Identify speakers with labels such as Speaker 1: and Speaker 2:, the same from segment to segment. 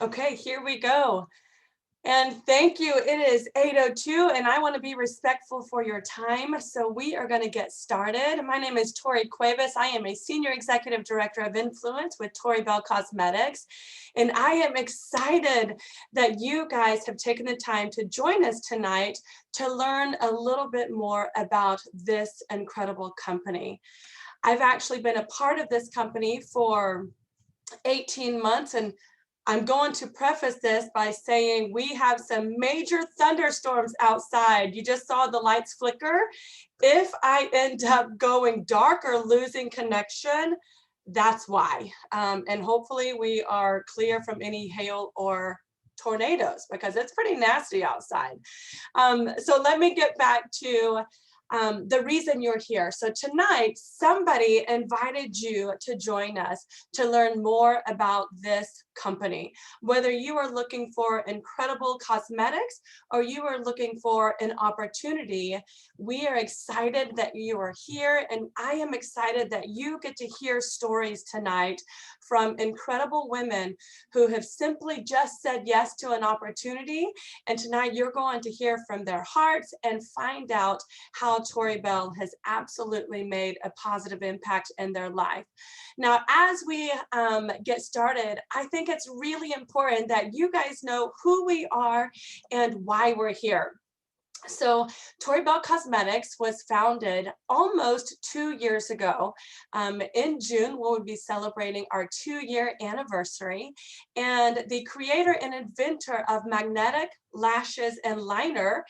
Speaker 1: Okay, here we go. And thank you. It is 8:02 and I want to be respectful for your time. So we are going to get started. My name is Tori Cuevas. I am a Senior Executive Director of Influence with Belle Cosmetics. And I am excited that you guys have taken the time to join us tonight to learn a little bit more about this incredible company. I've actually been a part of this company for 18 months, and I'm going to preface this by saying we have some major thunderstorms outside. You just saw the lights flicker. If I end up going dark or losing connection, that's why. And hopefully we are clear from any hail or tornadoes because it's pretty nasty outside. So let me get back to the reason you're here. So tonight, somebody invited you to join us to learn more about this company. Whether you are looking for incredible cosmetics or you are looking for an opportunity, we are excited that you are here, and I am excited that you get to hear stories tonight from incredible women who have simply just said yes to an opportunity. And tonight you're going to hear from their hearts and find out how Belle has absolutely made a positive impact in their life. Now, as we get started, I think it's really important that you guys know who we are and why we're here. So Belle Cosmetics was founded almost 2 years ago. In June, we'll be celebrating our 2-year anniversary. And the creator and inventor of magnetic lashes and liner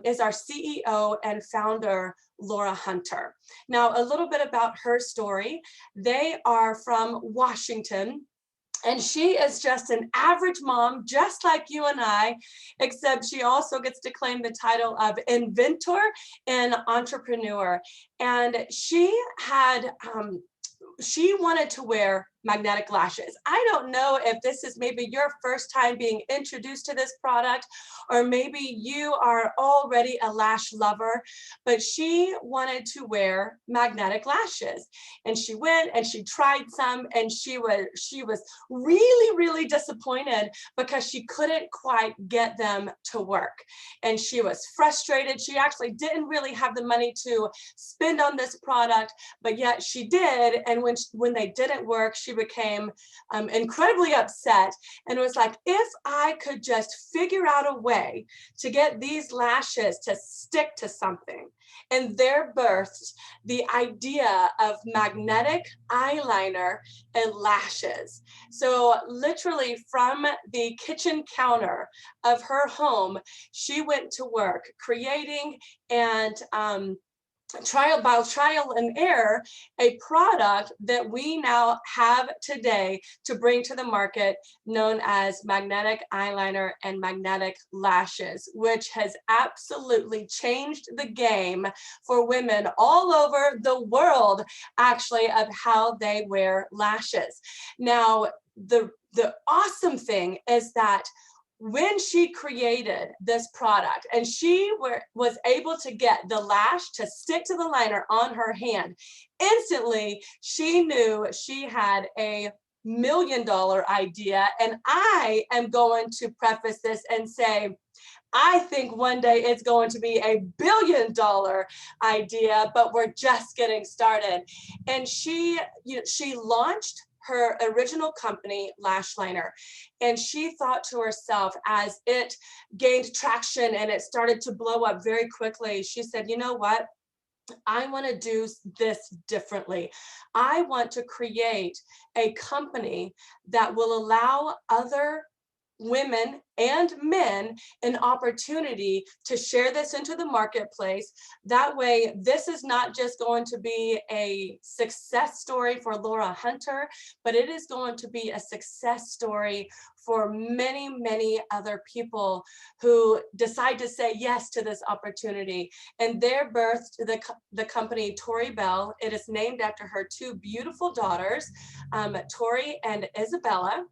Speaker 1: is our CEO and founder, Laura Hunter. Now, a little bit about her story. They are from Washington. And she is just an average mom, just like you and I, except she also gets to claim the title of inventor and entrepreneur. And she wanted to wear magnetic lashes. I don't know if this is maybe your first time being introduced to this product, or maybe you are already a lash lover, but she wanted to wear magnetic lashes. And she went and she tried some, and she was really, really disappointed because she couldn't quite get them to work. And she was frustrated. She actually didn't really have the money to spend on this product, but yet she did. And when they didn't work, she became incredibly upset and was like, if I could just figure out a way to get these lashes to stick to something. And there birthed the idea of magnetic eyeliner and lashes. So literally from the kitchen counter of her home, she went to work creating and by trial and error, a product that we now have today to bring to the market, known as magnetic eyeliner and magnetic lashes, which has absolutely changed the game for women all over the world, actually, of how they wear lashes. Now, the awesome thing is that when she created this product and she was able to get the lash to stick to the liner on her hand, instantly she knew she had a $1 million idea. And I am going to preface this and say, I think one day it's going to be a $1 billion idea, but we're just getting started. And she launched her original company, Lash Liner. And she thought to herself, as it gained traction and it started to blow up very quickly, she said, you know what? I want to do this differently. I want to create a company that will allow other women and men an opportunity to share this into the marketplace. That way, this is not just going to be a success story for Laura Hunter, but it is going to be a success story for many, many other people who decide to say yes to this opportunity. And there birthed the company Tori Belle. It is named after her 2 beautiful daughters, Tori and Isabella.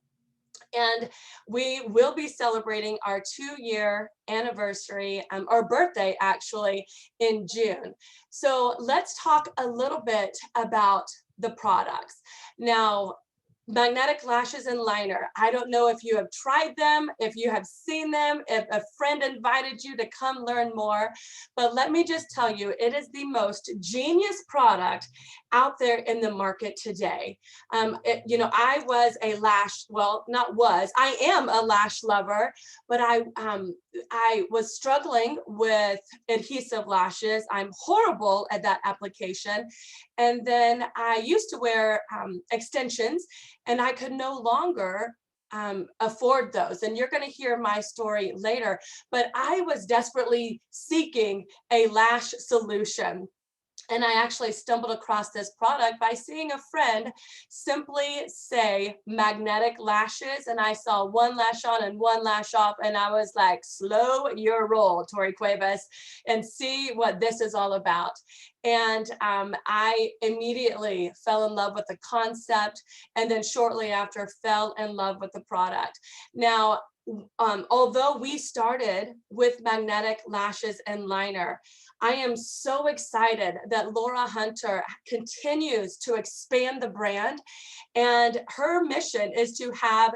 Speaker 1: And we will be celebrating our 2-year anniversary, or birthday actually, in June. So let's talk a little bit about the products. Now, magnetic lashes and liner. I don't know if you have tried them, if you have seen them, if a friend invited you to come learn more, but let me just tell you, it is the most genius product out there in the market today. You know, I was a lash, well, not was, I am a lash lover, but I was struggling with adhesive lashes. I'm horrible at that application. And then I used to wear extensions, and I could no longer afford those. And you're going to hear my story later, but I was desperately seeking a lash solution. And I actually stumbled across this product by seeing a friend simply say magnetic lashes. And I saw one lash on and one lash off. And I was like, slow your roll, Tori Cuevas, and see what this is all about. And I immediately fell in love with the concept. And then shortly after, fell in love with the product. Now, although we started with magnetic lashes and liner, I am so excited that Laura Hunter continues to expand the brand, and her mission is to have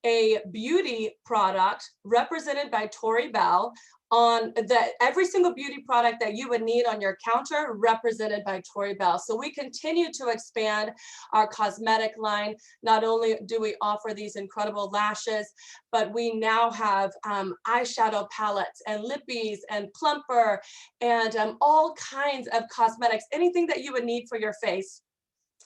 Speaker 1: a beauty product represented by Tori Belle on that, every single beauty product that you would need on your counter represented by Tori Belle. So we continue to expand our cosmetic line. Not only do we offer these incredible lashes, but we now have eyeshadow palettes and lippies and plumper and all kinds of cosmetics, anything that you would need for your face.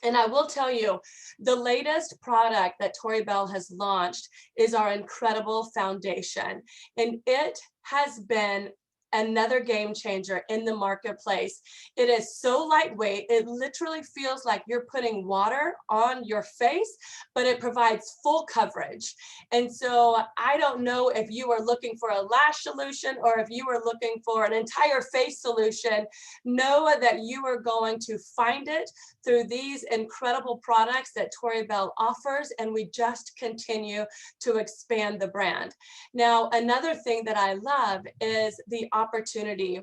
Speaker 1: And I will tell you, the latest product that Tori Belle has launched is our incredible foundation. And it has been another game changer in the marketplace. It is so lightweight, it literally feels like you're putting water on your face, but it provides full coverage. And so I don't know if you are looking for a lash solution or if you are looking for an entire face solution, know that you are going to find it through these incredible products that Tori Belle offers, and we just continue to expand the brand. Now, another thing that I love is the opportunity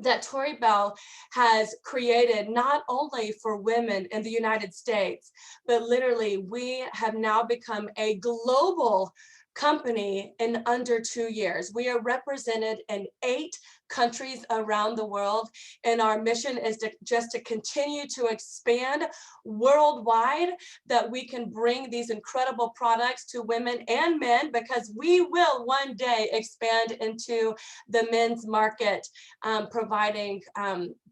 Speaker 1: that Tori Belle has created not only for women in the United States, but literally we have now become a global company in under 2 years. We are represented in 8 countries around the world, and our mission is to continue to expand worldwide, that we can bring these incredible products to women and men, because we will one day expand into the men's market, providing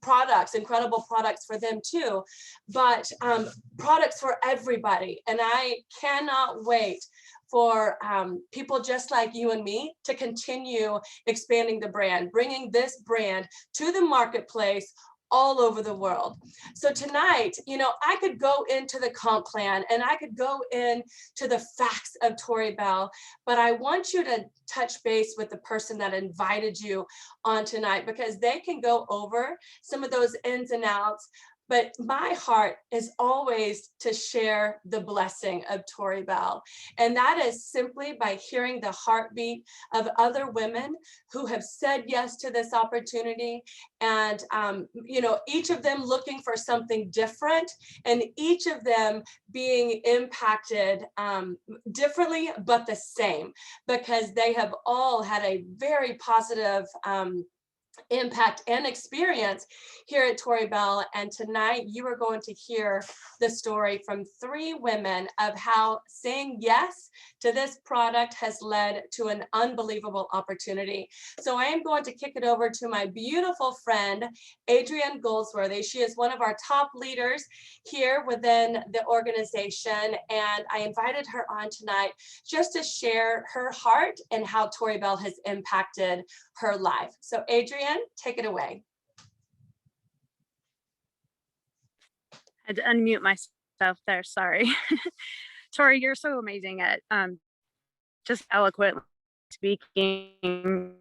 Speaker 1: products, incredible products for them too, but products for everybody. And I cannot wait for people just like you and me to continue expanding the brand, bringing this brand to the marketplace all over the world. So tonight, you know, I could go into the comp plan and I could go into the facts of Tori Belle, but I want you to touch base with the person that invited you on tonight, because they can go over some of those ins and outs. But my heart is always to share the blessing of Tori Belle. And that is simply by hearing the heartbeat of other women who have said yes to this opportunity. And, you know, each of them looking for something different, and each of them being impacted differently, but the same, because they have all had a very positive impact and experience here at Tori Belle. And tonight you are going to hear the story from 3 women of how saying yes to this product has led to an unbelievable opportunity. So I am going to kick it over to my beautiful friend, Adrienne Goldsworthy. She is one of our top leaders here within the organization. And I invited her on tonight just to share her heart and how Tori Belle has impacted her life. So Adrienne, take it away.
Speaker 2: I had to unmute myself there, sorry. Tori, you're so amazing at just eloquently speaking.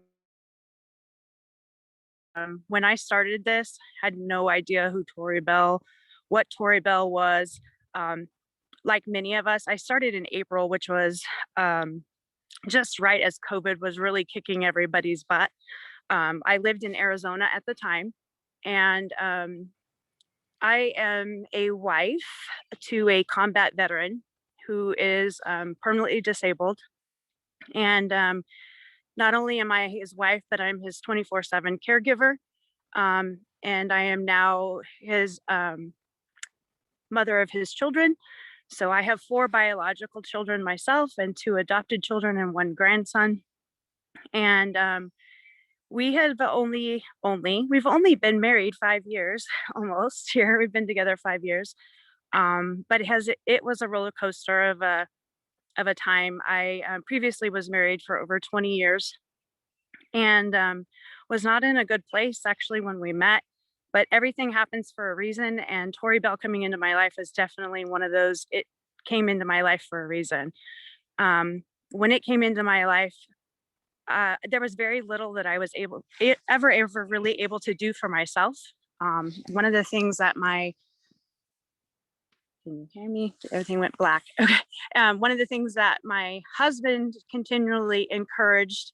Speaker 2: When I started this, I had no idea what Tori Belle was. Like many of us, I started in April, which was just right as COVID was really kicking everybody's butt. I lived in Arizona at the time, and I am a wife to a combat veteran who is permanently disabled. And not only am I his wife, but I'm his 24/7 caregiver. And I am now his mother of his children. So I have 4 biological children myself and 2 adopted children and 1 grandson. And we have we've only been married 5 years almost here. We've been together 5 years. But it was a roller coaster of a time. I previously was married for over 20 years and was not in a good place actually when we met. But everything happens for a reason, and Tori Belle coming into my life is definitely one of those. It came into my life for a reason. When it came into my life, there was very little that I was ever really able to do for myself. One of the things that can you hear me? Everything went black. Okay. One of the things that my husband continually encouraged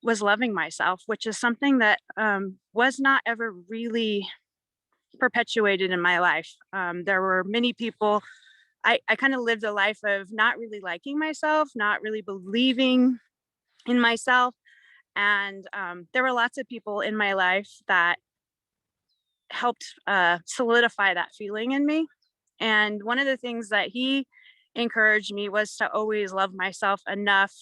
Speaker 2: was loving myself, which is something that was not ever really perpetuated in my life. There were many people, I kind of lived a life of not really liking myself, not really believing in myself. And there were lots of people in my life that helped solidify that feeling in me. And one of the things that he encouraged me was to always love myself enough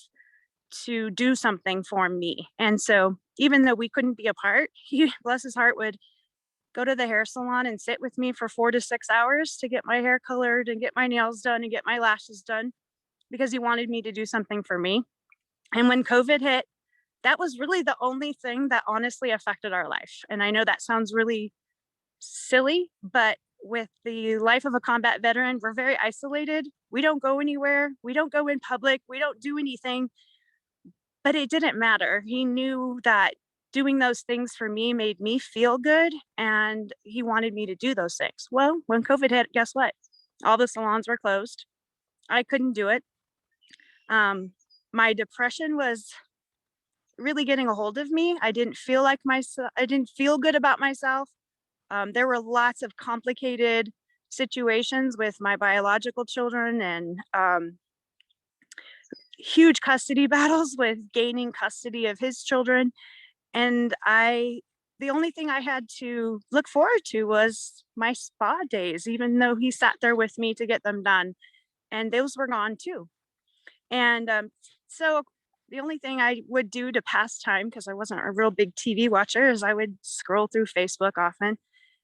Speaker 2: to do something for me. And so even though we couldn't be apart, he, bless his heart, would go to the hair salon and sit with me for 4 to 6 hours to get my hair colored and get my nails done and get my lashes done because he wanted me to do something for me. And when COVID hit, that was really the only thing that honestly affected our life. And I know that sounds really silly, but with the life of a combat veteran, we're very isolated. We don't go anywhere. We don't go in public. We don't do anything. But it didn't matter. He knew that doing those things for me made me feel good, and he wanted me to do those things. Well, when COVID hit, guess what? All the salons were closed. I couldn't do it. My depression was really getting a hold of me. I didn't feel like myself. I didn't feel good about myself. There were lots of complicated situations with my biological children and huge custody battles with gaining custody of his children. And the only thing I had to look forward to was my spa days, even though he sat there with me to get them done. And those were gone too. And so the only thing I would do to pass time, because I wasn't a real big TV watcher, is I would scroll through Facebook often.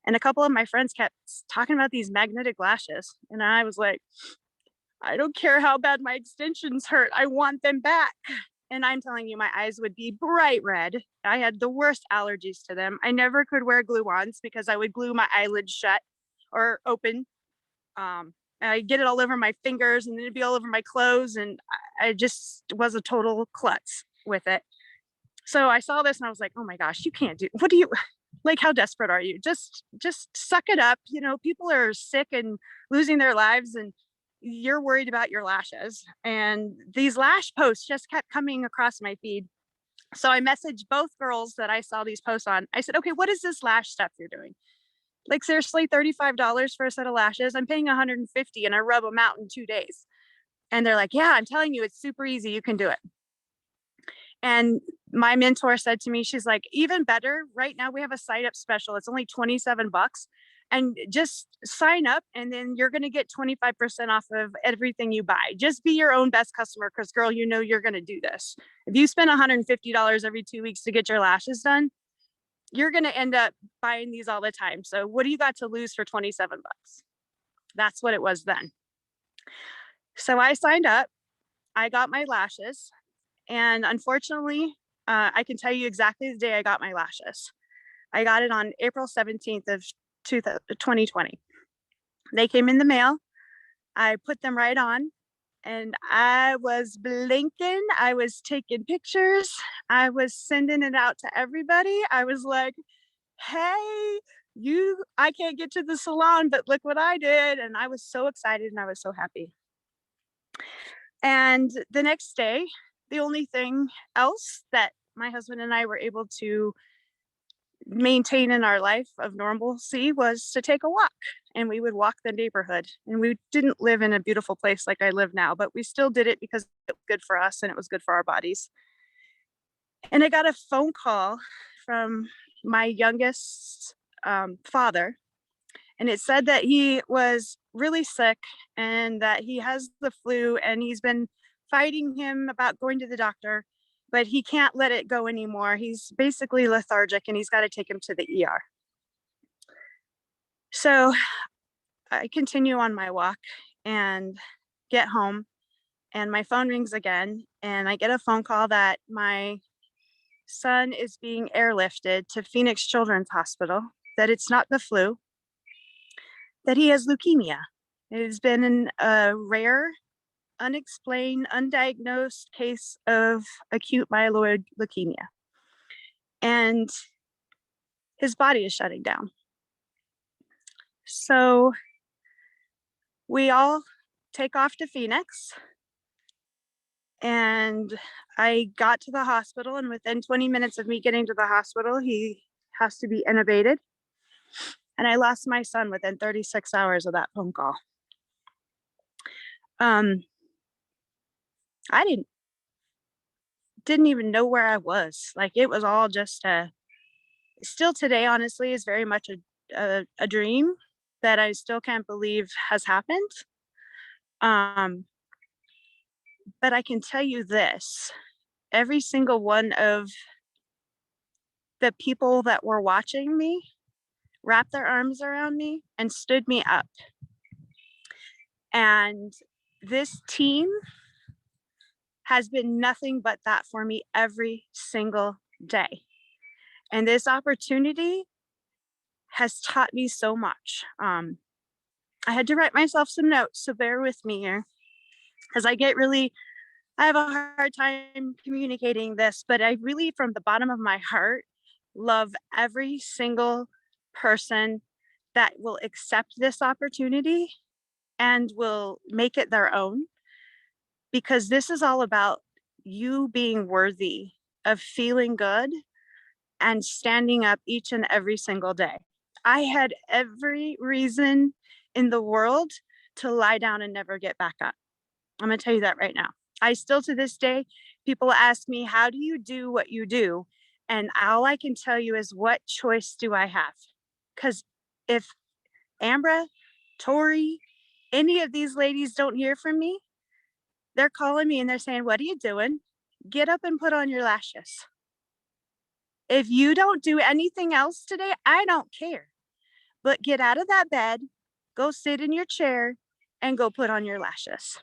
Speaker 2: And a couple of my friends kept talking about these magnetic lashes. And I was like, I don't care how bad my extensions hurt. I want them back. And I'm telling you, my eyes would be bright red. I had the worst allergies to them. I never could wear glue-ons because I would glue my eyelids shut or open. I get it all over my fingers and then it'd be all over my clothes. And I just was a total klutz with it. So I saw this and I was like, oh my gosh, you can't do, what do you, like, how desperate are you? Just suck it up. You know, people are sick and losing their lives and you're worried about your lashes. And these lash posts just kept coming across my feed. So I messaged both girls that I saw these posts on. I said, okay, what is this lash stuff you're doing? Like, seriously, $35 for a set of lashes. I'm paying $150 and I rub them out in 2 days. And they're like, yeah, I'm telling you, it's super easy. You can do it. And my mentor said to me, she's like, even better, right now we have a sign up special. It's only $27 and just sign up and then you're going to get 25% off of everything you buy. Just be your own best customer because, girl, you know you're going to do this. If you spend $150 every 2 weeks to get your lashes done, you're going to end up buying these all the time. So what do you got to lose for $27? That's what it was then. So I signed up. I got my lashes. And unfortunately, I can tell you exactly the day I got my lashes. I got it on April 17th of 2020. They came in the mail. I put them right on and I was blinking. I was taking pictures. I was sending it out to everybody. I was like, hey, I can't get to the salon, but look what I did. And I was so excited and I was so happy. And the next day, the only thing else that my husband and I were able to maintain in our life of normalcy was to take a walk, and we would walk the neighborhood. And we didn't live in a beautiful place like I live now, but we still did it because it was good for us and it was good for our bodies. And I got a phone call from my youngest father, and it said that he was really sick and that he has the flu, and he's been fighting him about going to the doctor, but he can't let it go anymore. He's basically lethargic and he's got to take him to the ER. So I continue on my walk and get home, and my phone rings again, and I get a phone call that my son is being airlifted to Phoenix Children's Hospital, that it's not the flu, that he has leukemia. It has been a rare, unexplained, undiagnosed case of acute myeloid leukemia. And his body is shutting down. So we all take off to Phoenix, and I got to the hospital, and within 20 minutes of me getting to the hospital, he has to be intubated. And I lost my son within 36 hours of that phone call. I didn't even know where I was. Like, it was all just still today, honestly, is very much a dream that I still can't believe has happened. But I can tell you this, every single one of the people that were watching me wrapped their arms around me and stood me up. And this team has been nothing but that for me every single day. And this opportunity has taught me so much. I had to write myself some notes, so bear with me here, because I have a hard time communicating this, but I really, from the bottom of my heart, love every single person that will accept this opportunity and will make it their own, because this is all about you being worthy of feeling good and standing up each and every single day. I had every reason in the world to lie down and never get back up. I'm going to tell you that right now. I still, to this day, people ask me, how do you do what you do? And all I can tell you is, what choice do I have? Because if Ambra, Tori, any of these ladies don't hear from me, they're calling me and they're saying, what are you doing? Get up and put on your lashes. If you don't do anything else today, I don't care. But get out of that bed, go sit in your chair, and go put on your lashes.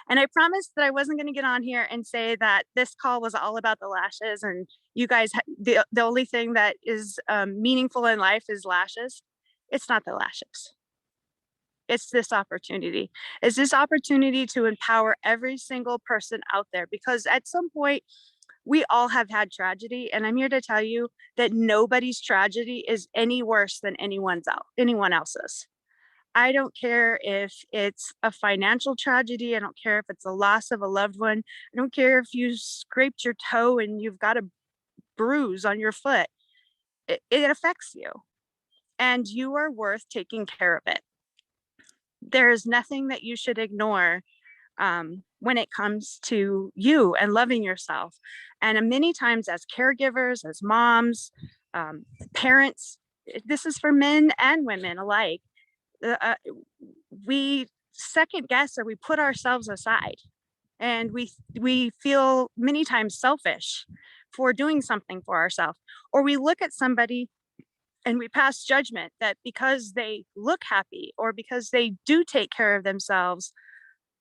Speaker 2: And I promised that I wasn't going to get on here and say that this call was all about the lashes, and you guys, the only thing that is meaningful in life is lashes. It's not the lashes. It's this opportunity. It's this opportunity to empower every single person out there, because at some point, we all have had tragedy, and I'm here to tell you that nobody's tragedy is any worse than anyone else's. I don't care if it's a financial tragedy. I don't care if it's a loss of a loved one. I don't care if you scraped your toe and you've got a bruise on your foot. It affects you, and you are worth taking care of it. There is nothing that you should ignore when it comes to you and loving yourself. And many times, as caregivers, as moms, parents, this is for men and women alike, we second guess, or we put ourselves aside, and we feel many times selfish for doing something for ourselves, or we look at somebody and we pass judgment that because they look happy or because they do take care of themselves,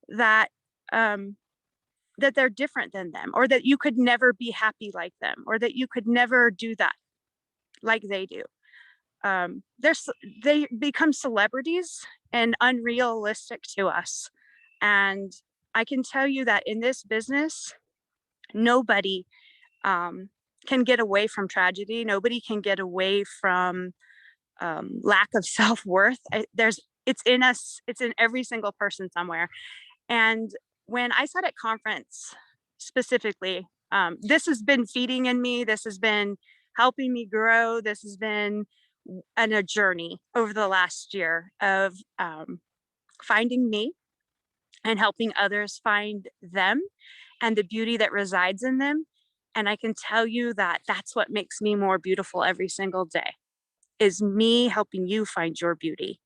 Speaker 2: that that they're different than them, or that you could never be happy like them, or that you could never do that like they do. They become celebrities and unrealistic to us. And I can tell you that in this business, nobody can get away from tragedy. Nobody can get away from lack of self-worth. It's in us. It's in every single person somewhere. And when I sat at conference specifically, this has been feeding in me. This has been helping me grow. This has been a journey over the last year of finding me and helping others find them and the beauty that resides in them. And I can tell you that that's what makes me more beautiful every single day, is me helping you find your beauty.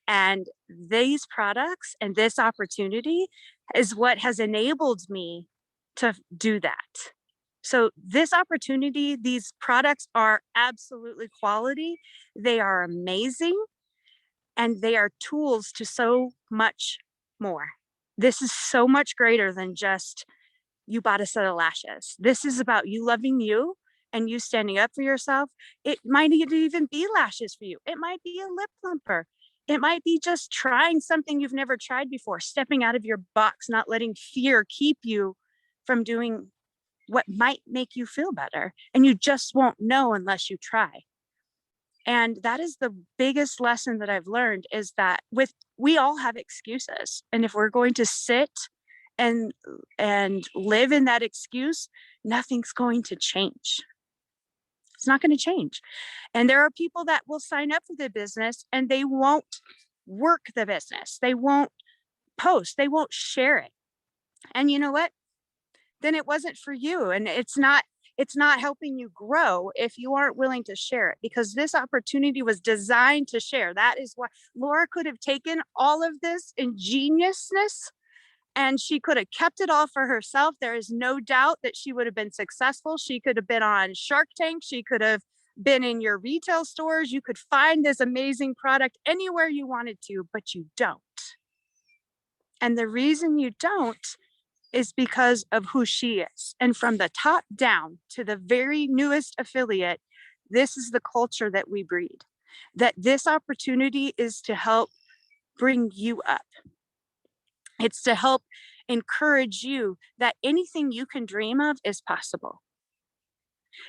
Speaker 2: And these products and this opportunity is what has enabled me to do that. So this opportunity, these products are absolutely quality. They are amazing, and they are tools to so much more. This is so much greater than just you bought a set of lashes. This is about you loving you and you standing up for yourself. It might even be lashes for you. It might be a lip plumper. It might be just trying something you've never tried before, stepping out of your box, not letting fear keep you from doing what might make you feel better. And you just won't know unless you try. And that is the biggest lesson that I've learned, is that we all have excuses. And if we're going to sit and live in that excuse, nothing's going to change. It's not going to change. And there are people that will sign up for the business and they won't work the business. They won't post, they won't share it. And you know what? Then it wasn't for you. And it's not helping you grow if you aren't willing to share it, because this opportunity was designed to share. That is why Laura could have taken all of this ingeniousness and she could have kept it all for herself. There is no doubt that she would have been successful. She could have been on Shark Tank. She could have been in your retail stores. You could find this amazing product anywhere you wanted to, but you don't. And the reason you don't is because of who she is. And from the top down to the very newest affiliate, this is the culture that we breed. That this opportunity is to help bring you up. It's to help encourage you that anything you can dream of is possible.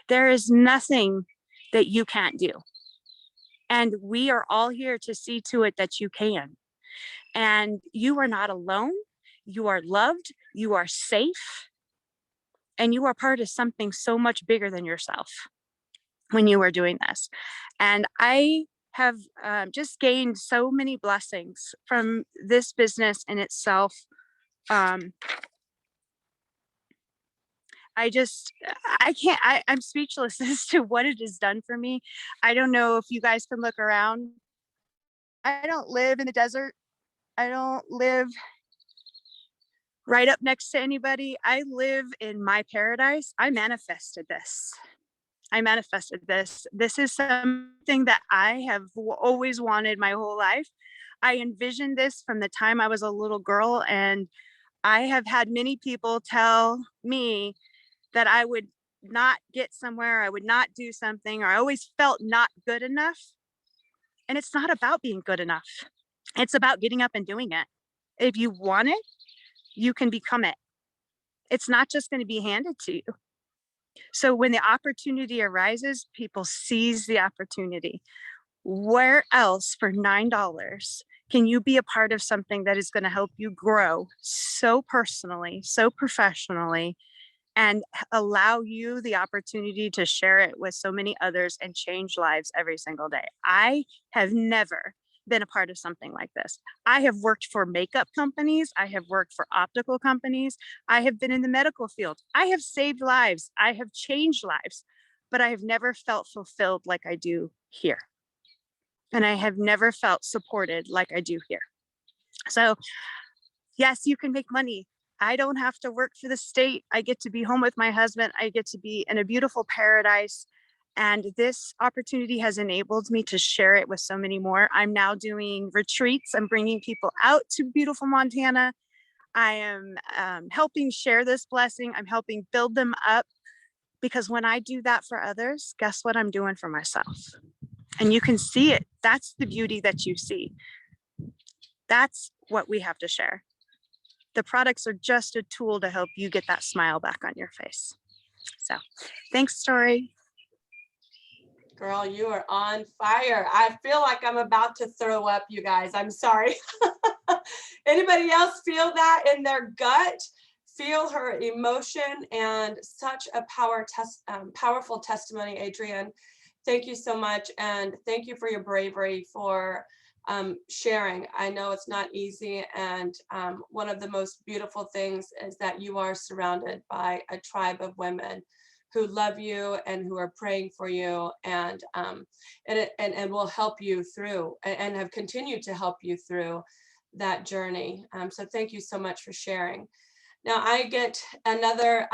Speaker 2: There is nothing that you can't do. And we are all here to see to it that you can. And you are not alone. You are loved. You are safe. And you are part of something so much bigger than yourself when you are doing this. And I have just gained so many blessings from this business in itself. I'm speechless as to what it has done for me. I don't know if you guys can look around. I don't live in the desert. I don't live right up next to anybody. I live in my paradise. I manifested this. This is something that I have always wanted my whole life. I envisioned this from the time I was a little girl, and I have had many people tell me that I would not get somewhere, I would not do something, or I always felt not good enough. And it's not about being good enough. It's about getting up and doing it. If you want it, you can become it. It's not just going to be handed to you. So when the opportunity arises, people seize the opportunity. Where else for $9 can you be a part of something that is going to help you grow so personally, so professionally, and allow you the opportunity to share it with so many others and change lives every single day? I have never been a part of something like this. I have worked for makeup companies. I have worked for optical companies. I have been in the medical field. I have saved lives. I have changed lives, but I have never felt fulfilled like I do here. And I have never felt supported like I do here. So yes, you can make money. I don't have to work for the state. I get to be home with my husband. I get to be in a beautiful paradise. And this opportunity has enabled me to share it with so many more. I'm now doing retreats. I'm bringing people out to beautiful Montana. I am helping share this blessing. I'm helping build them up, because when I do that for others, guess what I'm doing for myself? And you can see it. That's the beauty that you see. That's what we have to share. The products are just a tool to help you get that smile back on your face. So thanks, Tori.
Speaker 1: Girl, you are on fire. I feel like I'm about to throw up, you guys. I'm sorry. Anybody else feel that in their gut? feel her emotion and such a powerful testimony, Adrian. Thank you so much. And thank you for your bravery for sharing. I know it's not easy. And one of the most beautiful things is that you are surrounded by a tribe of women who love you and who are praying for you, and will help you through, and have continued to help you through that journey. So thank you so much for sharing. Now I get another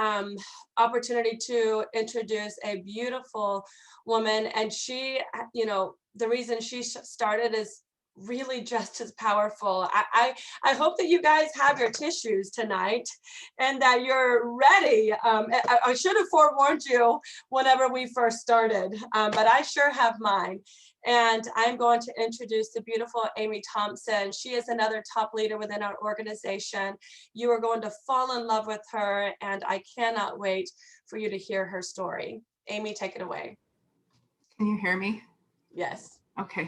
Speaker 1: opportunity to introduce a beautiful woman, and she, the reason she started is really just as powerful. I hope that you guys have your tissues tonight and that you're ready. I should have forewarned you whenever we first started, but I sure have mine. And I'm going to introduce the beautiful Amy Thompson. She is another top leader within our organization. You are going to fall in love with her, and I cannot wait for you to hear her story. Amy, take it away.
Speaker 3: Can you hear me?
Speaker 1: Yes.
Speaker 3: Okay.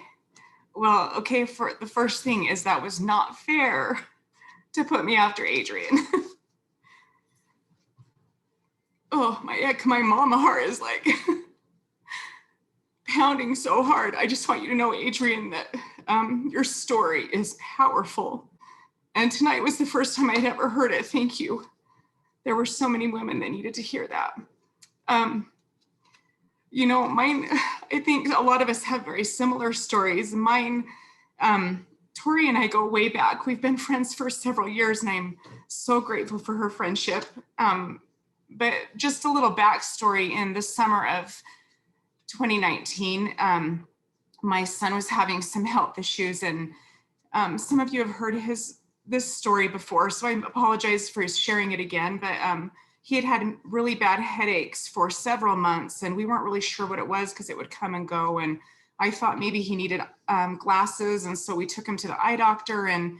Speaker 3: Well, okay, for the first thing is that was not fair to put me after Adrian. Oh, my mama heart is like pounding so hard. I just want you to know, Adrian, that your story is powerful. And tonight was the first time I'd ever heard it. Thank you. There were so many women that needed to hear that. Mine, I think a lot of us have very similar stories. Mine, Tori and I go way back. We've been friends for several years, and I'm so grateful for her friendship. But just a little backstory: in the summer of 2019, my son was having some health issues, and some of you have heard this story before, so I apologize for sharing it again, but he had had really bad headaches for several months, and we weren't really sure what it was because it would come and go, and I thought maybe he needed glasses, and so we took him to the eye doctor, and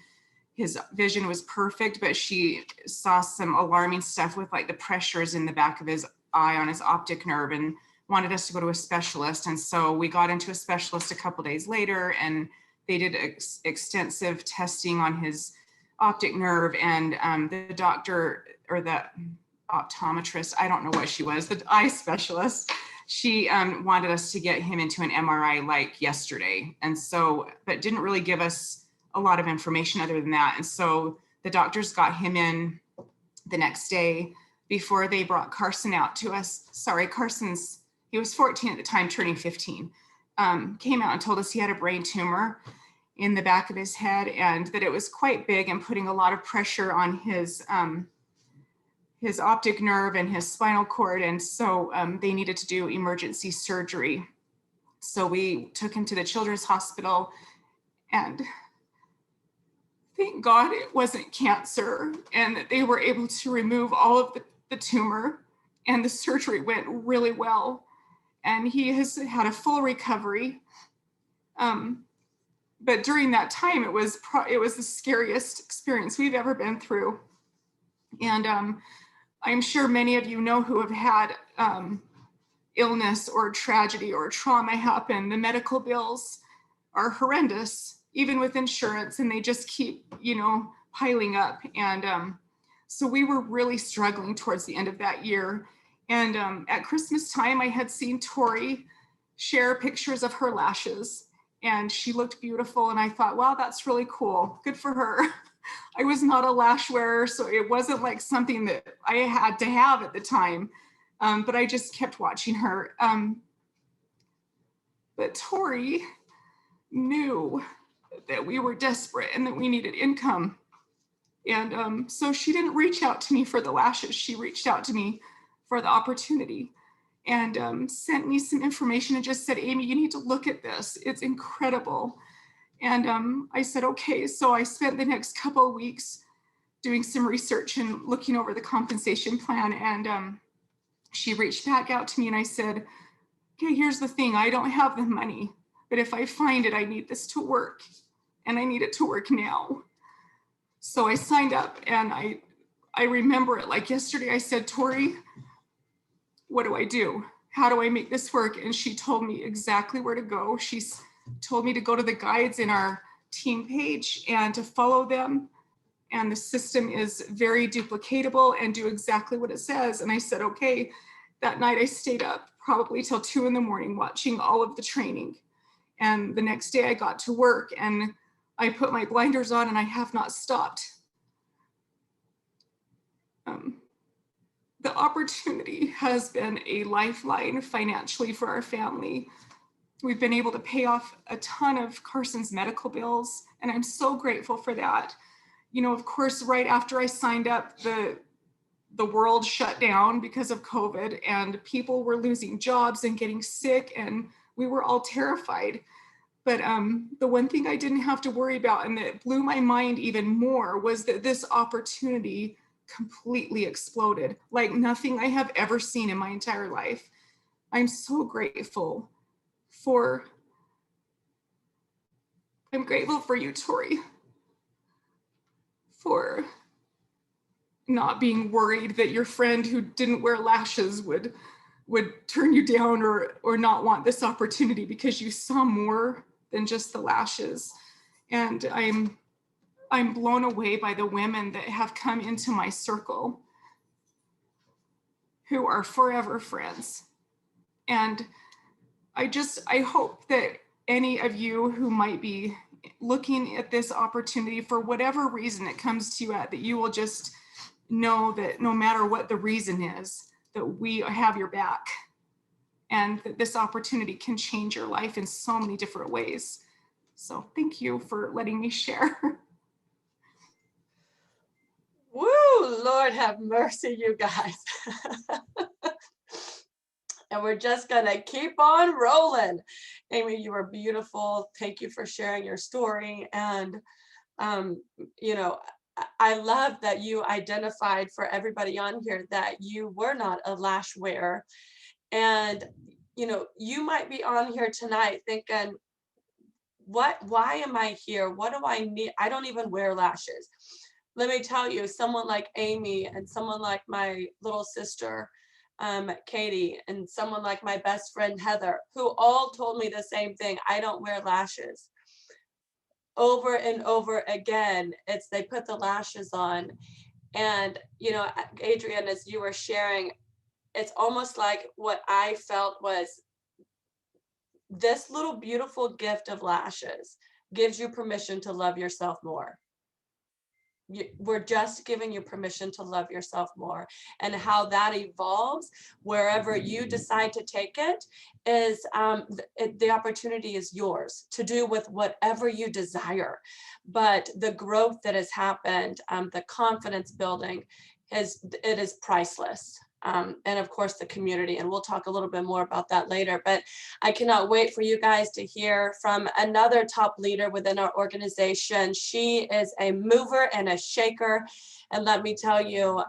Speaker 3: his vision was perfect, but she saw some alarming stuff with like the pressures in the back of his eye on his optic nerve, and wanted us to go to a specialist. And so we got into a specialist a couple days later, and they did extensive testing on his optic nerve, and the doctor, or the optometrist, I don't know what she was, the eye specialist, she wanted us to get him into an MRI like yesterday. And so, but didn't really give us a lot of information other than that. And so the doctors got him in the next day before they brought Carson out to us. Sorry, he was 14 at the time, turning 15, came out and told us he had a brain tumor in the back of his head, and that it was quite big and putting a lot of pressure on his optic nerve and his spinal cord. And so they needed to do emergency surgery. So we took him to the Children's Hospital, and thank God it wasn't cancer, and that they were able to remove all of the tumor, and the surgery went really well. And he has had a full recovery. But during that time, it was the scariest experience we've ever been through. And I'm sure many of you know who have had illness or tragedy or trauma happen. The medical bills are horrendous, even with insurance, and they just keep, piling up. And so we were really struggling towards the end of that year. And at Christmas time, I had seen Tori share pictures of her lashes, and she looked beautiful. And I thought, wow, that's really cool. Good for her. I was not a lash wearer, so it wasn't like something that I had to have at the time. But I just kept watching her. But Tori knew that we were desperate and that we needed income. And so she didn't reach out to me for the lashes. She reached out to me for the opportunity, and sent me some information and just said, Amy, you need to look at this. It's incredible. And I said, okay. So I spent the next couple of weeks doing some research and looking over the compensation plan. And she reached back out to me, and I said, okay, here's the thing. I don't have the money, but if I find it, I need this to work, and I need it to work now. So I signed up, and I remember it like yesterday. I said, Tori, what do I do? How do I make this work? And she told me exactly where to go. She's told me to go to the guides in our team page and to follow them and the system is very duplicatable and do exactly what it says. And I said, okay. That night I stayed up probably till 2 a.m. watching all of the training. And the next day I got to work and I put my blinders on and I have not stopped. The opportunity has been a lifeline financially for our family. We've been able to pay off a ton of Carson's medical bills, and I'm so grateful for that. You know, of course, right after I signed up, the world shut down because of COVID, and people were losing jobs and getting sick, and we were all terrified. But the one thing I didn't have to worry about, and that blew my mind even more, was that this opportunity completely exploded like nothing I have ever seen in my entire life. I'm so grateful I'm grateful for you, Tori, for not being worried that your friend who didn't wear lashes would turn you down or not want this opportunity, because you saw more than just the lashes. And I'm blown away by the women that have come into my circle who are forever friends. And I hope that any of you who might be looking at this opportunity for whatever reason it comes to you at, that you will just know that no matter what the reason is, that we have your back, and that this opportunity can change your life in so many different ways. So thank you for letting me share.
Speaker 1: Woo, Lord have mercy, you guys. And we're just gonna keep on rolling. Amy, you are beautiful. Thank you for sharing your story. And you know, I love that you identified for everybody on here that you were not a lash wearer. And you know, you might be on here tonight thinking, why am I here? What do I need? I don't even wear lashes. Let me tell you, someone like Amy, and someone like my little sister, Katie, and someone like my best friend, Heather, who all told me the same thing. I don't wear lashes. Over and over again, they put the lashes on. And, you know, Adrienne, as you were sharing, it's almost like what I felt was this little beautiful gift of lashes gives you permission to love yourself more. We're just giving you permission to love yourself more. And how that evolves wherever you decide to take it is the opportunity is yours to do with whatever you desire. But the growth that has happened, the confidence building, it is priceless. And of course the community, and we'll talk a little bit more about that later. But I cannot wait for you guys to hear from another top leader within our organization. She is a mover and a shaker, and let me tell you,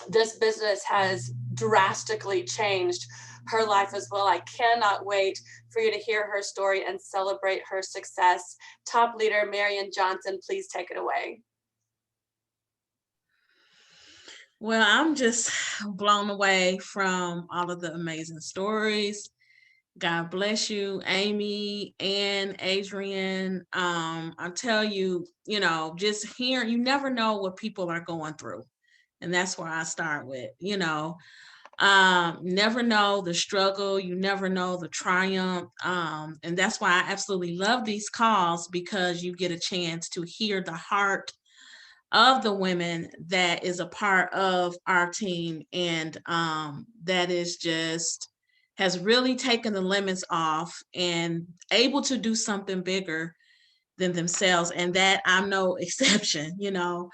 Speaker 1: this business has drastically changed her life as well. I cannot wait for you to hear her story and celebrate her success. Top leader Marion Johnson, please take it away.
Speaker 4: Well, I'm just blown away from all of the amazing stories. God bless you, Amy and Adrienne. I tell you, you know, just hearing, you never know what people are going through. And that's where I start with, you know, never know the struggle, you never know the triumph. And that's why I absolutely love these calls, because you get a chance to hear the heart of the women that is a part of our team, and that is just has really taken the limits off and able to do something bigger than themselves, and that I'm no exception. You know,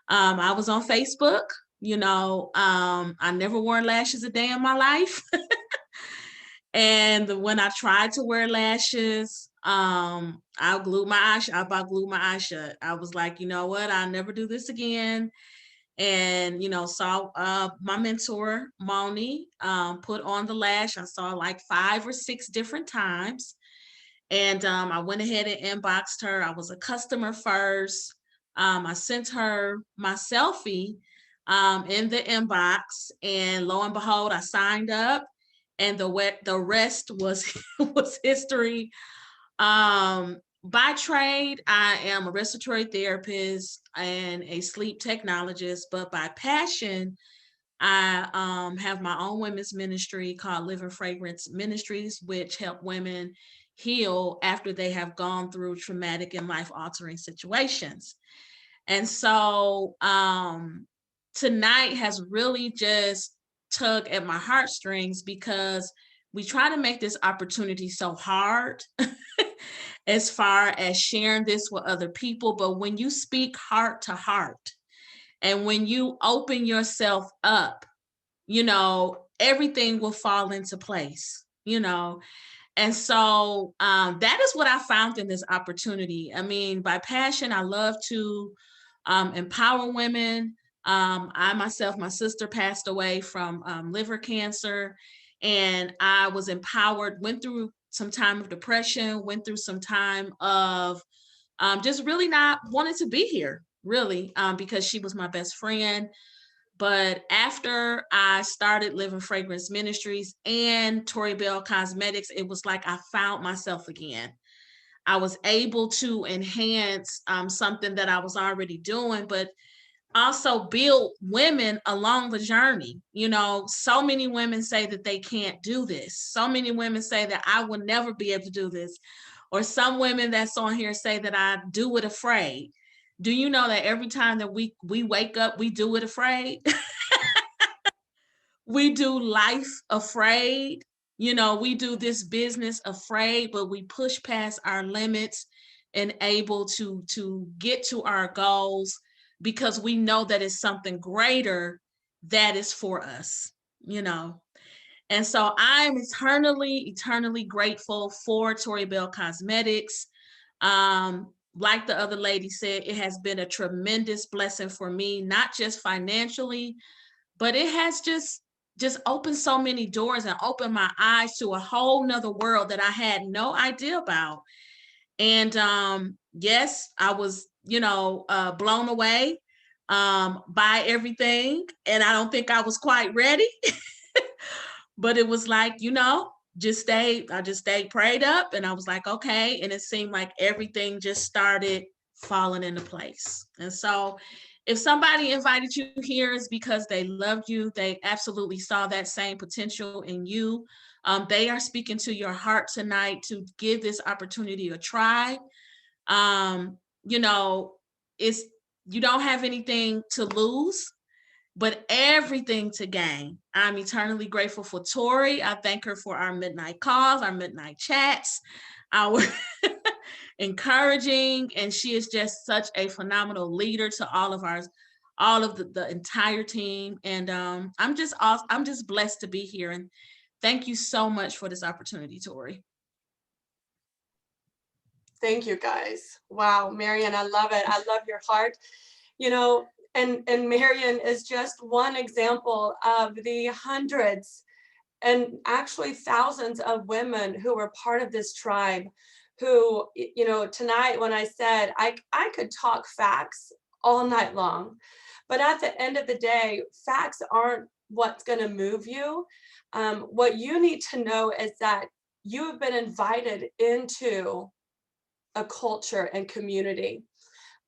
Speaker 4: I was on Facebook, you know, I never wore lashes a day in my life. And when I tried to wear lashes, I glued my eyes. I about glued my eyes shut. I was like, you know what? I'll never do this again. And, you know, saw my mentor, Moni, put on the lash. I saw like 5 or 6 different times. And I went ahead and inboxed her. I was a customer first. I sent her my selfie in the inbox. And lo and behold, I signed up. And the rest was was history. by trade, I am a respiratory therapist and a sleep technologist, but by passion, I have my own women's ministry called Live in Fragrance Ministries, which help women heal after they have gone through traumatic and life-altering situations. And so tonight has really just tugged at my heartstrings because we try to make this opportunity so hard as far as sharing this with other people. But when you speak heart to heart and when you open yourself up, you know, everything will fall into place, you know. And so that is what I found in this opportunity. I mean, by passion, I love to empower women. I myself, my sister passed away from liver cancer, and I was empowered, went through some time of depression, went through some time of just really not wanting to be here, really, because she was my best friend. But after I started Living Fragrance Ministries and Tori Belle Cosmetics, it was like I found myself again. I was able to enhance something that I was already doing, but also build women along the journey. You know, so many women say that they can't do this. So many women say that I will never be able to do this. Or some women that's on here say that I do it afraid. Do you know that every time that we wake up, we do it afraid? We do life afraid. You know, we do this business afraid, but we push past our limits and able to get to our goals because we know that it's something greater that is for us, you know. And so I'm eternally grateful for Tori Belle Cosmetics. Like the other lady said, it has been a tremendous blessing for me, not just financially, but it has just opened so many doors and opened my eyes to a whole nother world that I had no idea about. And yes, I was, you know, blown away by everything. And I don't think I was quite ready, but it was like, you know, I just stayed prayed up and I was like, okay. And it seemed like everything just started falling into place. And so if somebody invited you here, it's because they loved you. They absolutely saw that same potential in you. They are speaking to your heart tonight to give this opportunity a try. You know, you don't have anything to lose, but everything to gain. I'm eternally grateful for Tori. I thank her for our midnight calls, our midnight chats, our encouraging, and she is just such a phenomenal leader to all of the entire team. And I'm just blessed to be here. And thank you so much for this opportunity, Tori.
Speaker 1: Thank you, guys. Wow, Marion, I love it. I love your heart. You know, and Marion is just one example of the hundreds and actually thousands of women who were part of this tribe who, you know, tonight when I said I could talk facts all night long, but at the end of the day, facts aren't what's going to move you. What you need to know is that you have been invited into a culture and community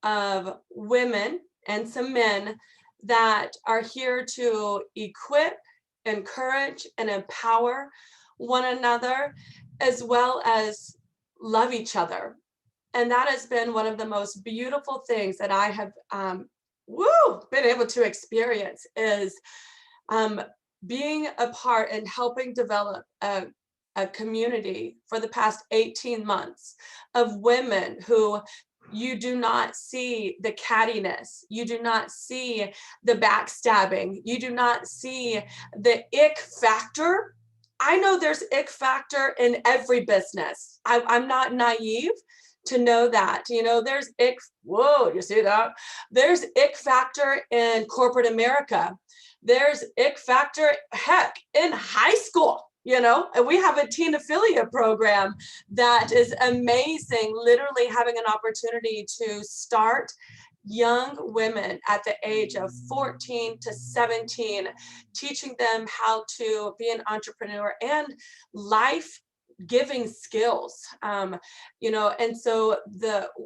Speaker 1: of women and some men that are here to equip, encourage, and empower one another, as well as love each other. And that has been one of the most beautiful things that I have been able to experience is being a part and helping develop a community for the past 18 months of women who you do not see the cattiness, you do not see the backstabbing, you do not see the ick factor. I know there's ick factor in every business. I'm not naive to know that, you know, there's ick, whoa, you see that? There's ick factor in corporate America. There's ick factor, heck, in high school. You know, and we have a teen affiliate program that is amazing, literally having an opportunity to start young women at the age of 14 to 17, teaching them how to be an entrepreneur and life giving skills, you know. And so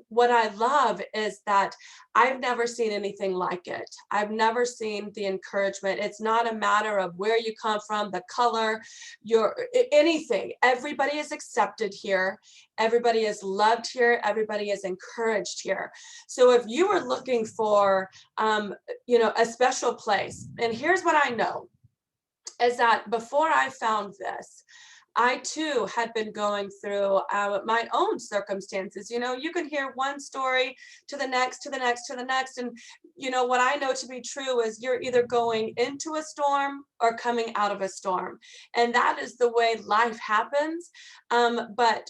Speaker 1: what I love is that I've never seen anything like it. I've never seen the encouragement. It's not a matter of where you come from, the color, anything. Everybody is accepted here. Everybody is loved here. Everybody is encouraged here. So if you were looking for, you know, a special place, and here's what I know, is that before I found this, I too had been going through my own circumstances. You know, you can hear one story to the next, to the next, to the next. And, you know, what I know to be true is you're either going into a storm or coming out of a storm. And that is the way life happens. But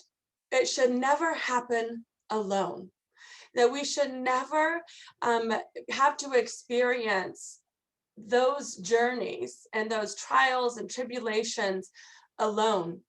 Speaker 1: it should never happen alone. That we should never have to experience those journeys and those trials and tribulations alone.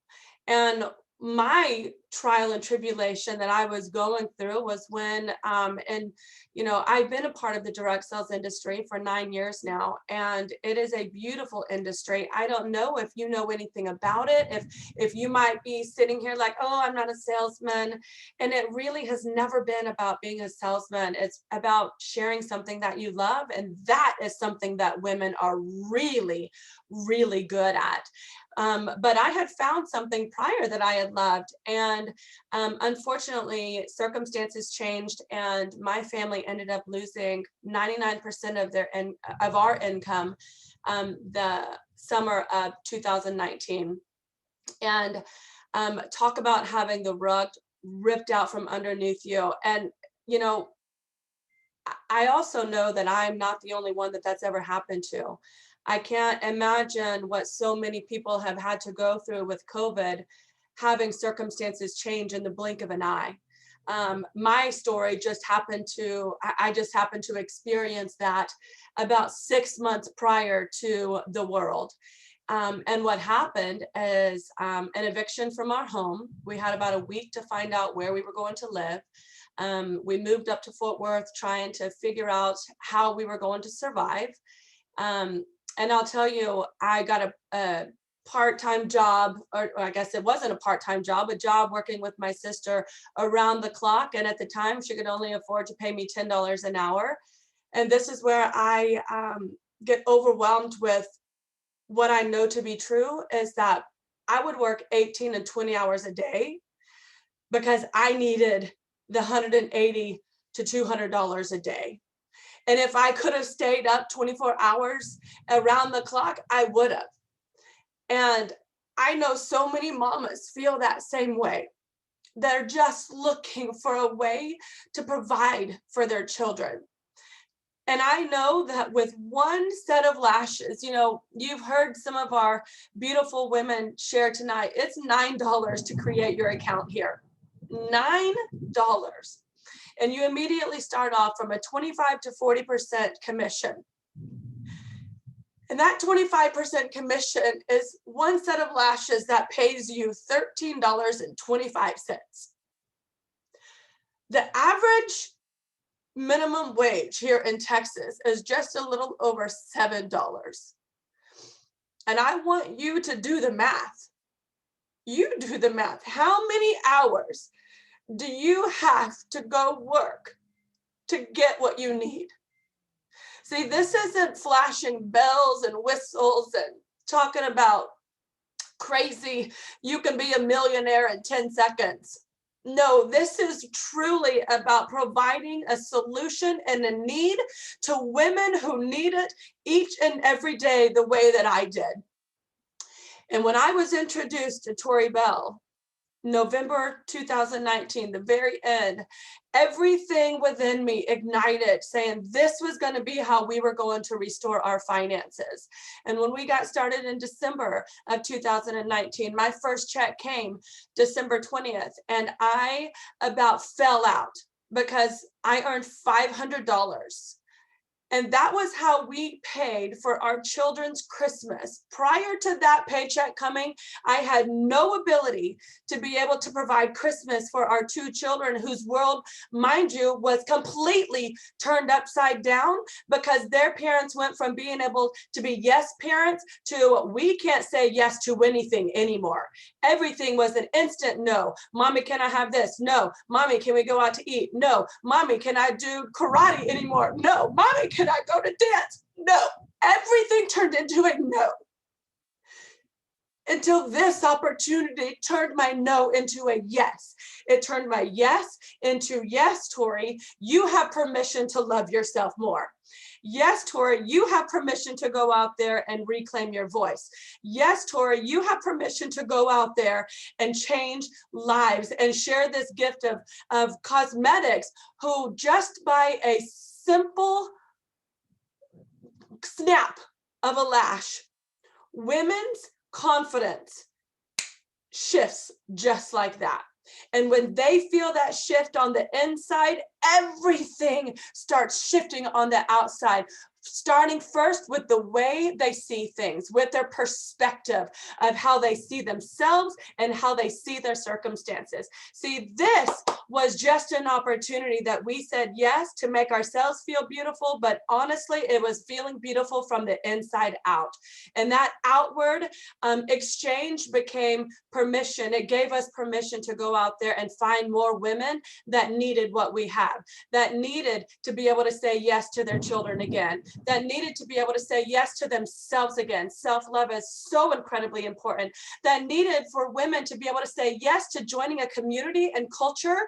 Speaker 1: And my trial and tribulation that I was going through was when, and you know, I've been a part of the direct sales industry for 9 years now, and it is a beautiful industry. I don't know if you know anything about it, if you might be sitting here like, oh, I'm not a salesman. And it really has never been about being a salesman. It's about sharing something that you love, and that is something that women are really, really good at. But I had found something prior that I had loved, and unfortunately circumstances changed, and my family ended up losing 99% of our income the summer of 2019. And talk about having the rug ripped out from underneath you. And you know, I also know that I'm not the only one that's ever happened to. I can't imagine what so many people have had to go through with COVID, having circumstances change in the blink of an eye. My story just happened to, I just happened to experience that about 6 months prior to the world. And what happened is an eviction from our home. We had about a week to find out where we were going to live. We moved up to Fort Worth trying to figure out how we were going to survive. And I'll tell you, I got a part-time job, or I guess it wasn't a part-time job, a job working with my sister around the clock. And at the time, she could only afford to pay me $10 an hour. And this is where I get overwhelmed with what I know to be true, is that I would work 18 and 20 hours a day because I needed the $180 to $200 a day. And if I could have stayed up 24 hours around the clock, I would have. And I know so many mamas feel that same way. They're just looking for a way to provide for their children. And I know that with one set of lashes, you know, you've heard some of our beautiful women share tonight, it's $9 to create your account here. $9. And you immediately start off from a 25 to 40% commission. And that 25% commission is one set of lashes that pays you $13.25. The average minimum wage here in Texas is just a little over $7. And I want you to do the math. You do the math. How many hours do you have to go work to get what you need? See, this isn't flashing bells and whistles and talking about crazy, you can be a millionaire in 10 seconds. No, this is truly about providing a solution and a need to women who need it each and every day the way that I did. And when I was introduced to Tori Belle, November 2019, the very end, everything within me ignited, saying this was going to be how we were going to restore our finances. And when we got started in December of 2019, my first check came December 20th, and I about fell out because I earned $500 And that was how we paid for our children's Christmas. Prior to that paycheck coming, I had no ability to be able to provide Christmas for our two children, whose world, mind you, was completely turned upside down because their parents went from being able to be yes parents to we can't say yes to anything anymore. Everything was an instant no. Mommy, can I have this? No. Mommy, can we go out to eat? No. Mommy, can I do karate anymore? No. Mommy, can I go to dance? No. Everything turned into a no. Until this opportunity turned my no into a yes. It turned my yes into yes, Tori, you have permission to love yourself more. Yes, Tori, you have permission to go out there and reclaim your voice. Yes, Tori, you have permission to go out there and change lives and share this gift of cosmetics, who just by a simple snap of a lash, women's confidence shifts just like that. And when they feel that shift on the inside, everything starts shifting on the outside, starting first with the way they see things, with their perspective of how they see themselves and how they see their circumstances. See, this was just an opportunity that we said yes to make ourselves feel beautiful, but honestly, it was feeling beautiful from the inside out. And that outward exchange became permission. It gave us permission to go out there and find more women that needed what we have, that needed to be able to say yes to their children again, that needed to be able to say yes to themselves again. Self-love is so incredibly important. That needed for women to be able to say yes to joining a community and culture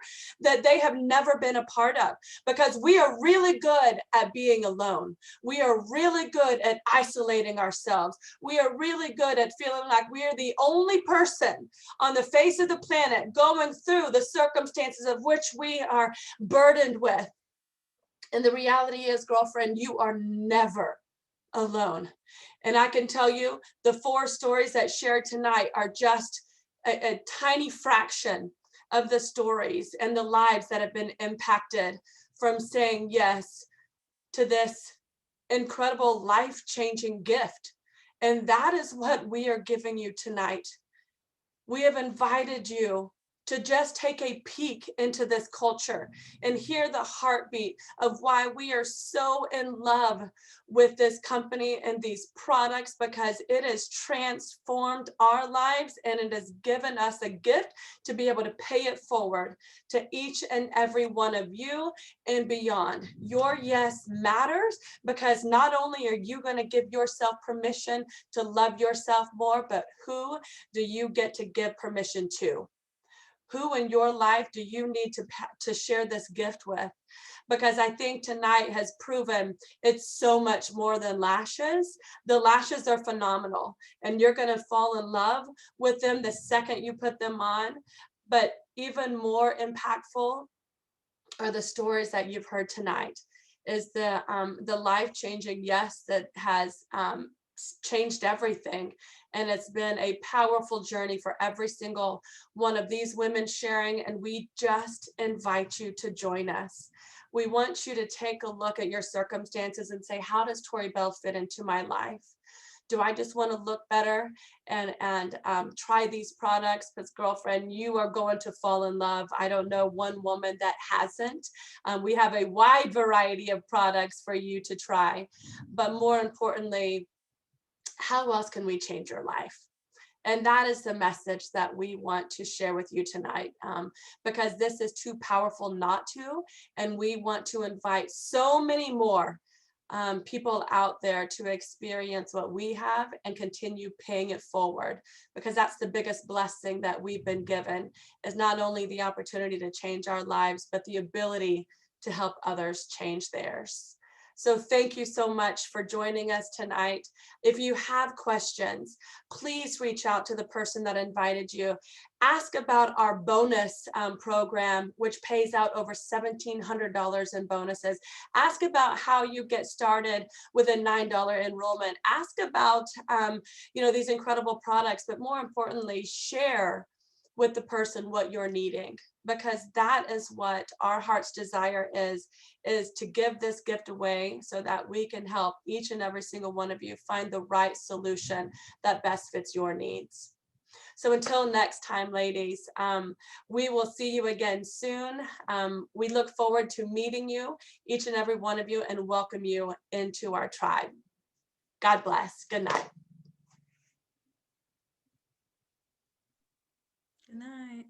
Speaker 1: that they have never been a part of, because we are really good at being alone. We are really good at isolating ourselves. We are really good at feeling like we are the only person on the face of the planet going through the circumstances of which we are burdened with. And the reality is, girlfriend, you are never alone. And I can tell you the 4 stories that shared tonight are just a tiny fraction of the stories and the lives that have been impacted from saying yes to this incredible life-changing gift. And that is what we are giving you tonight. We have invited you to just take a peek into this culture and hear the heartbeat of why we are so in love with this company and these products, because it has transformed our lives and it has given us a gift to be able to pay it forward to each and every one of you and beyond. Your yes matters, because not only are you going to give yourself permission to love yourself more, but who do you get to give permission to? Who in your life do you need to share this gift with? Because I think tonight has proven it's so much more than lashes. The lashes are phenomenal, and you're going to fall in love with them the second you put them on. But even more impactful are the stories that you've heard tonight, is the life-changing yes that has changed everything. And it's been a powerful journey for every single one of these women sharing. And we just invite you to join us. We want you to take a look at your circumstances and say, how does Tori Belle fit into my life? Do I just want to look better and try these products? Because girlfriend, you are going to fall in love. I don't know one woman that hasn't. We have a wide variety of products for you to try. But more importantly, how else can we change your life? And that is the message that we want to share with you tonight, because this is too powerful not to. And we want to invite so many more people out there to experience what we have and continue paying it forward, because that's the biggest blessing that we've been given, is not only the opportunity to change our lives, but the ability to help others change theirs. So thank you so much for joining us tonight. If you have questions, please reach out to the person that invited you. Ask about our bonus program, which pays out over $1,700 in bonuses. Ask about how you get started with a $9 enrollment. Ask about these incredible products, but more importantly, share with the person what you're needing, because that is what our heart's desire is to give this gift away so that we can help each and every single one of you find the right solution that best fits your needs. So until next time, ladies, we will see you again soon. We look forward to meeting you, each and every one of you, and welcome you into our tribe. God bless. Good night.
Speaker 4: Good night.